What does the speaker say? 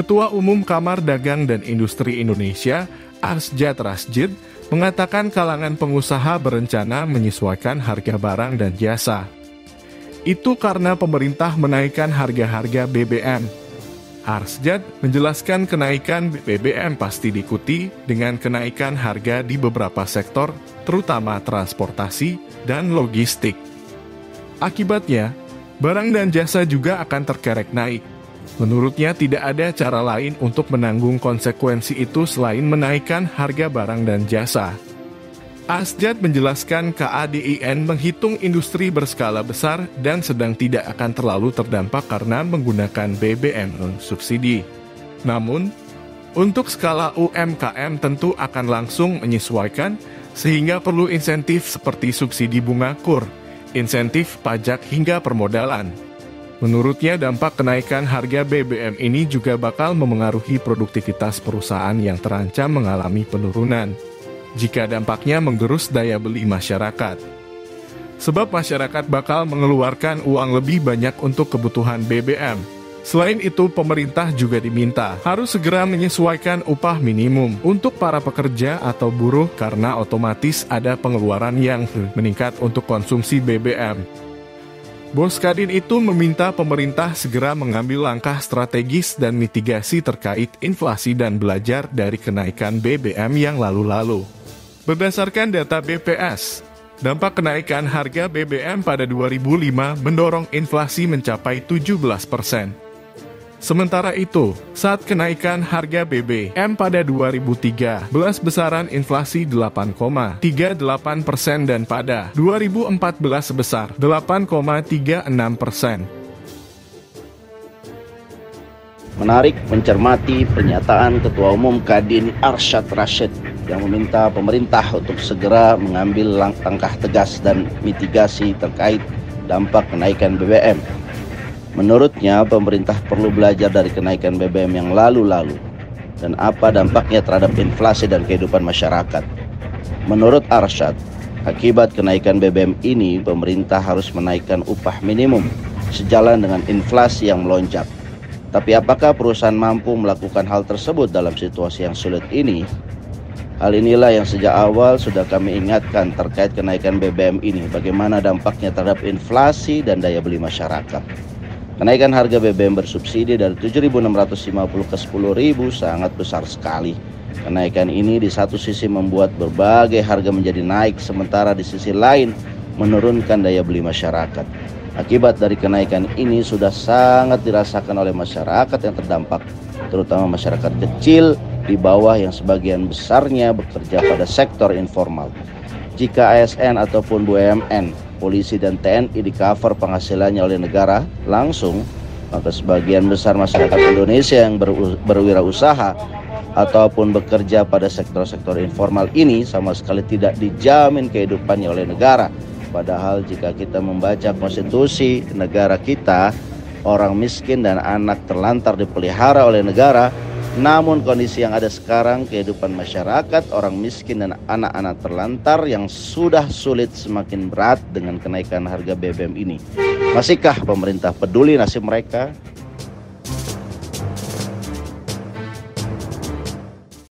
Ketua Umum Kamar Dagang dan Industri Indonesia, Arsjad Rasjid, mengatakan kalangan pengusaha berencana menyesuaikan harga barang dan jasa. Itu karena pemerintah menaikkan harga-harga BBM. Arsjad menjelaskan kenaikan BBM pasti diikuti dengan kenaikan harga di beberapa sektor, terutama transportasi dan logistik. Akibatnya, barang dan jasa juga akan terkerek naik. Menurutnya tidak ada cara lain untuk menanggung konsekuensi itu selain menaikkan harga barang dan jasa. Arsjad menjelaskan KADIN menghitung industri berskala besar dan sedang tidak akan terlalu terdampak karena menggunakan BBM subsidi. Namun, untuk skala UMKM tentu akan langsung menyesuaikan sehingga perlu insentif seperti subsidi bunga KUR, insentif pajak hingga permodalan. Menurutnya dampak kenaikan harga BBM ini juga bakal memengaruhi produktivitas perusahaan yang terancam mengalami penurunan, jika dampaknya menggerus daya beli masyarakat. Sebab masyarakat bakal mengeluarkan uang lebih banyak untuk kebutuhan BBM. Selain itu, pemerintah juga diminta harus segera menyesuaikan upah minimum untuk para pekerja atau buruh karena otomatis ada pengeluaran yang meningkat untuk konsumsi BBM. Bos Kadin itu meminta pemerintah segera mengambil langkah strategis dan mitigasi terkait inflasi dan belajar dari kenaikan BBM yang lalu-lalu. Berdasarkan data BPS, dampak kenaikan harga BBM pada 2005 mendorong inflasi mencapai 17%. Sementara itu, saat kenaikan harga BBM pada 2013, besaran inflasi 8,38% dan pada 2014 sebesar 8,36%. Menarik mencermati pernyataan Ketua Umum Kadin Arsjad Rasjid yang meminta pemerintah untuk segera mengambil langkah tegas dan mitigasi terkait dampak kenaikan BBM. Menurutnya, pemerintah perlu belajar dari kenaikan BBM yang lalu-lalu dan apa dampaknya terhadap inflasi dan kehidupan masyarakat. Menurut Arsjad, akibat kenaikan BBM ini, pemerintah harus menaikkan upah minimum sejalan dengan inflasi yang melonjak. Tapi apakah perusahaan mampu melakukan hal tersebut dalam situasi yang sulit ini? Hal inilah yang sejak awal sudah kami ingatkan terkait kenaikan BBM ini, bagaimana dampaknya terhadap inflasi dan daya beli masyarakat. Kenaikan harga BBM bersubsidi dari 7.650 ke 10.000 sangat besar sekali. Kenaikan ini di satu sisi membuat berbagai harga menjadi naik, sementara di sisi lain menurunkan daya beli masyarakat. Akibat dari kenaikan ini sudah sangat dirasakan oleh masyarakat yang terdampak, terutama masyarakat kecil di bawah yang sebagian besarnya bekerja pada sektor informal. Jika ASN ataupun BUMN, polisi dan TNI di cover penghasilannya oleh negara langsung, maka sebagian besar masyarakat Indonesia yang berwirausaha ataupun bekerja pada sektor-sektor informal ini sama sekali tidak dijamin kehidupannya oleh negara. Padahal jika kita membaca konstitusi negara kita, orang miskin dan anak terlantar dipelihara oleh negara. Namun kondisi yang ada sekarang, kehidupan masyarakat, orang miskin dan anak-anak terlantar yang sudah sulit semakin berat dengan kenaikan harga BBM ini. Masihkah pemerintah peduli nasib mereka?